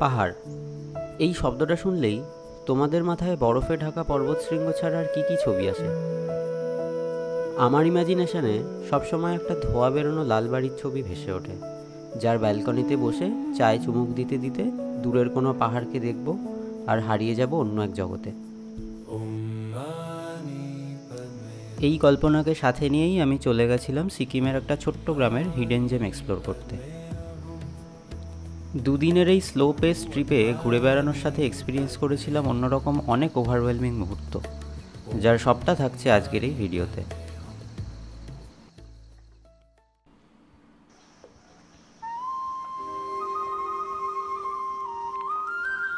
পাহাড়, এই শব্দটা শুনলেই তোমাদের মাথায় বরফে ঢাকা পর্বতশৃঙ্গ ছাড়া আর কী কী ছবি আসে? আমার ইমাজিনেশনে সবসময় একটা ধোয়া বেরোনো লাল বাড়ির ছবি ভেসে ওঠে, যার ব্যালকনিতে বসে চায়ে চুমুক দিতে দিতে দূরের কোনো পাহাড়কে দেখব আর হারিয়ে যাব অন্য এক জগতে। এই কল্পনাকে সাথে নিয়েই আমি চলে গেছিলাম সিকিমের একটা ছোট্ট গ্রামের হিডেন জেম এক্সপ্লোর করতে। দুদিনের এই স্লো পেস ট্রিপে ঘুরে বেড়ানোর সাথে এক্সপিরিয়েন্স করেছিলাম অন্যরকম অনেক ওভারওয়েলমিং মুহূর্ত, যার সবটা থাকছে আজকের এই ভিডিওতে।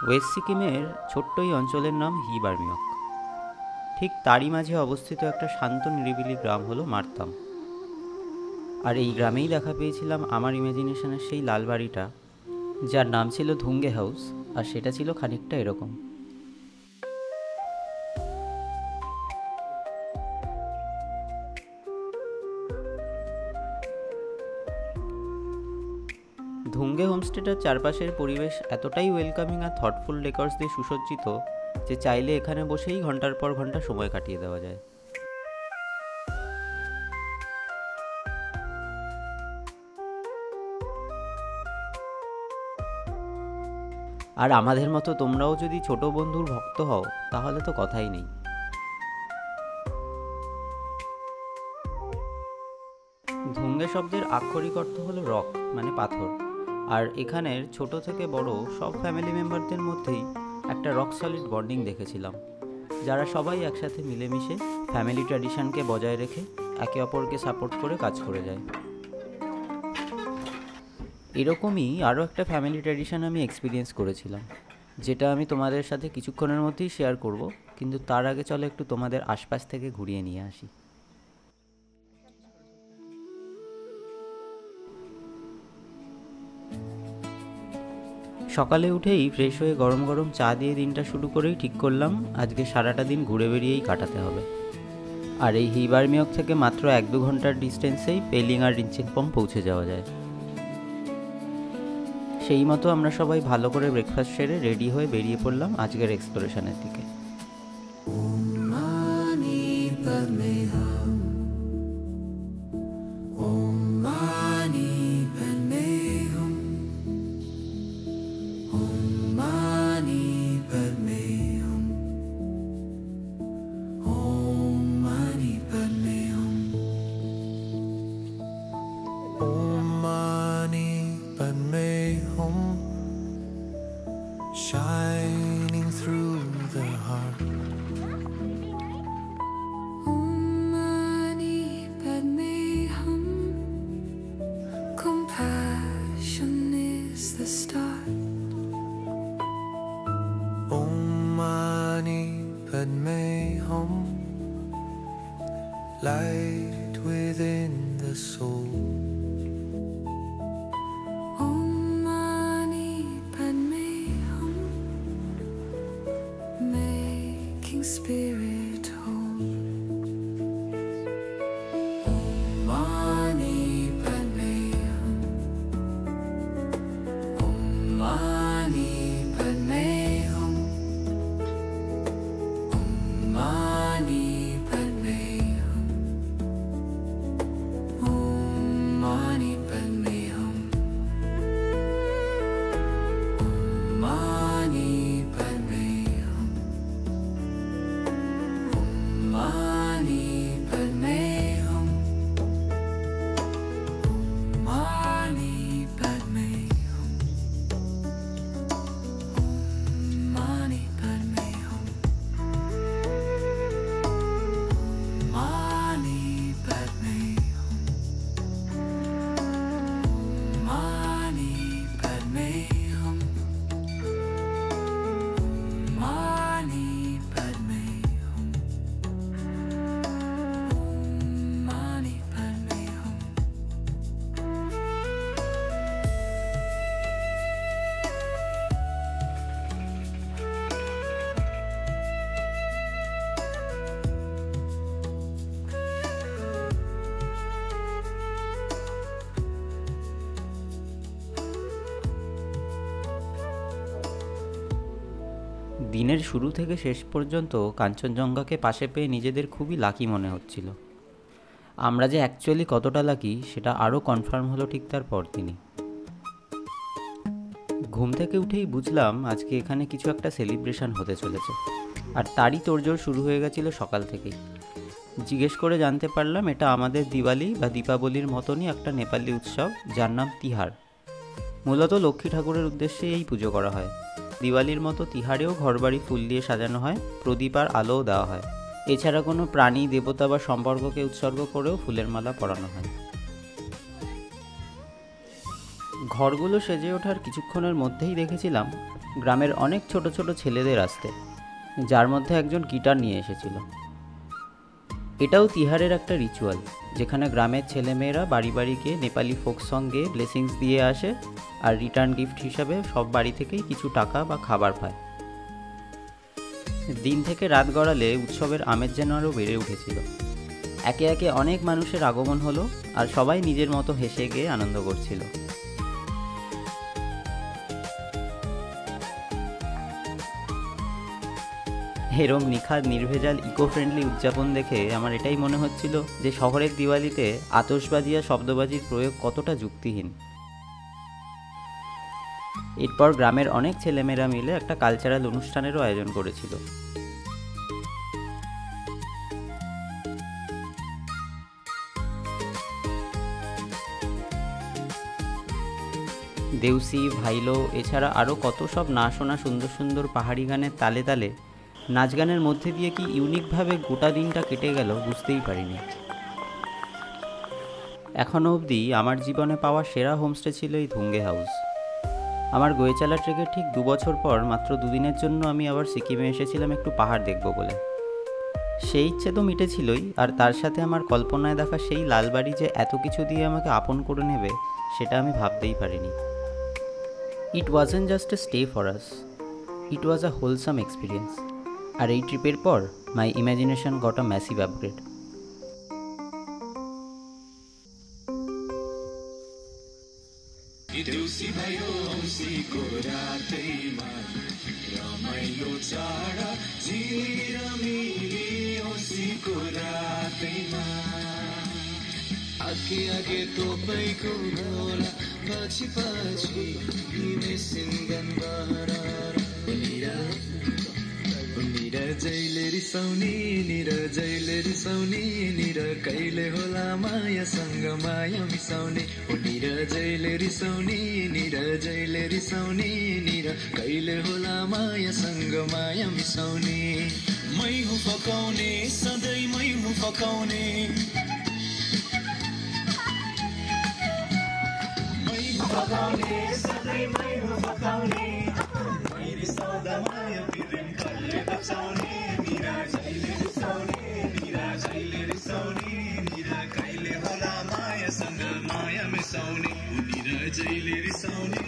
ওয়েস্ট সিকিমের ছোট্ট এই অঞ্চলের নাম হিবারমিয়ক। ঠিক তারই মাঝে অবস্থিত একটা শান্ত নিরিবিলি গ্রাম হলো মারতাম। আর এই গ্রামেই দেখা পেয়েছিলাম আমার ইমাজিনেশনের সেই লাল বাড়িটা, যার নাম ছিল ধুঙ্গে হাউস, আর সেটা ছিল খানিকটা এরকম। ধুঙ্গে হোমস্টেটার চারপাশের পরিবেশ এতটাই ওয়েলকামিং আর থটফুল ডেকর্স দিয়ে সুসজ্জিত যে চাইলে এখানে বসেই ঘন্টার পর ঘন্টা সময় কাটিয়ে দেওয়া যায়। আর আমাদের মতো তোমরাও যদি ছোট বন্ধুর ভক্ত হও তাহলে তো কথাই নেই। ধুঙ্গে শব্দের আক্ষরিক অর্থ হলো রক, মানে পাথর। আর এখানের ছোট থেকে বড় সব ফ্যামিলি মেম্বারদের মধ্যেই একটা রক সলিড বন্ডিং দেখেছিলাম, যারা সবাই একসাথে মিলেমিশে ফ্যামিলি ট্র্যাডিশনকে বজায় রেখে একে অপরকে সাপোর্ট করে কাজ করে যায়। এরকমই আরও একটা ফ্যামিলি ট্র্যাডিশন আমি এক্সপিরিয়েন্স করেছিলাম, যেটা আমি তোমাদের সাথে কিছুক্ষণের মধ্যেই শেয়ার করব, কিন্তু তার আগে চলো একটু তোমাদের আশপাশ থেকে ঘুরিয়ে নিয়ে আসি। সকালে উঠেই ফ্রেশ হয়ে গরম গরম চা দিয়ে দিনটা শুরু করেই ঠিক করলাম আজকে সারাটা দিন ঘুরে বেরিয়েই কাটাতে হবে। আর এই হিবারমিয়ক থেকে মাত্র 1-2 ঘন্টার ডিস্টেন্সেই পেলিং আর রিনচেনপং পৌঁছে যাওয়া যায়। সেই মতো আমরা সবাই ভালো করে ব্রেকফাস্ট সেরে রেডি হয়ে বেরিয়ে পড়লাম আজকের এক্সপ্লোরেশনের দিকে। Shining through the heart. Om Mani Padme Hum. Compassion is the start. Om Mani Padme Hum. Light within the soul. Spirit whole. Om Mani Padme Hum. Om Mani Padme Hum. Om Mani Padme Hum. Om Mani Padme Hum. Om Mani Padme Hum. দিনের শুরু থেকে শেষ পর্যন্ত কাঞ্চনজঙ্ঘাকে পাশে পেয়ে নিজেদের খুবই lucky মনে হচ্ছিল। আমরা যে অ্যাকচুয়ালি কতটা লাকি সেটা আরও কনফার্ম হলো ঠিক তার পরদিনই। ঘুম থেকে উঠেই বুঝলাম আজকে এখানে কিছু একটা সেলিব্রেশন হতে চলেছে, আর তারই তোড়জোড় শুরু হয়ে গেছিল সকাল থেকেই। জিজ্ঞেস করে জানতে পারলাম এটা আমাদের দিওয়ালি বা দীপাবলির মতনই একটা নেপালি উৎসব, যার নাম তিহার। মূলত লক্ষ্মী ঠাকুরের উদ্দেশ্যে এই পুজো করা হয়। দিওয়ালির মতো তিহারেও ঘরবাড়ি ফুল দিয়ে সাজানো হয়, প্রদীপ আর আলোও দেওয়া হয়। এছাড়া কোনো প্রাণী, দেবতা বা সম্পর্ককে উৎসর্গ করেও ফুলের মালা পরানো হয়। ঘরগুলো সেজে ওঠার কিছুক্ষণের মধ্যেই দেখেছিলাম গ্রামের অনেক ছোট ছোট ছেলেদের আসতে, যার মধ্যে একজন গিটার নিয়ে এসেছিল। এটাও তিহারের একটা রিচুয়াল, যেখানে গ্রামের ছেলেমেয়েরা বাড়ি বাড়ি গিয়ে নেপালি ফোক সং গেয়ে ব্লেসিংস দিয়ে আসে, আর রিটার্ন গিফট হিসাবে সব বাড়ি থেকেই কিছু টাকা বা খাবার পায়। দিন থেকে রাত গড়ালে উৎসবের আমেজ যেন আরও বেড়ে উঠেছিল। একে একে অনেক মানুষের আগমন হলো, আর সবাই নিজের মতো হেসে গিয়ে আনন্দ করছিল। এরম নিখাদ, নির্ভেজাল, ইকো ফ্রেন্ডলি উদযাপন দেখে আমার এটাই মনে হচ্ছিল যে শহরের দিওয়ালিতে আতশবাজি আর শব্দবাজির প্রয়োগ কতটা যুক্তিহীন। এরপর গ্রামের অনেক ছেলেমেয়েরা মিলে একটা কালচারাল অনুষ্ঠানেরও আয়োজন করেছিল। দেউসি, ভাইলো, এছাড়া আরও কত সব না শোনা সুন্দর সুন্দর পাহাড়ি গানের তালে তালে নাচ গানের মধ্যে দিয়ে কি ইউনিকভাবে গোটা দিনটা কেটে গেল বুঝতেই পারিনি। এখনও অবধি আমার জীবনে পাওয়া সেরা হোমস্টে ছিল এই ধুঙ্গে হাউস। আমার গোয়েচালা ট্রেকের ঠিক 2 বছর পর মাত্র 2 দিনের জন্য আমি আবার সিকিমে এসেছিলাম একটু পাহাড় দেখব বলে। সেই ইচ্ছে তো মিটেছিলই, আর তার সাথে আমার কল্পনায় দেখা সেই লালবাড়ি যে এত কিছু দিয়ে আমাকে আপন করে নেবে সেটা আমি ভাবতেই পারিনি। It wasn't just a stay for us, it was a wholesome experience. আর এই ট্রিপের পর my imagination got a massive upgrade. आगे आगे तो बैको होला पछि पछि तिमी सिंगन बहरा निरा जैले रिसाउने निर कहिले होला मायासँग माया मिसाउने निरा जैले रिसाउने निर कहिले होला मायासँग माया मिसाउने मै हुँ फकाउने सधैँ मै हुँ फकाउने सधैँ मै हुँ फकाउने मैले सदा माया प्रेम कहिले बचाउने निरा जैले रिसाउने निरा कहिले होला मायासँग माया मिसाउने निरा जैले रिसाउने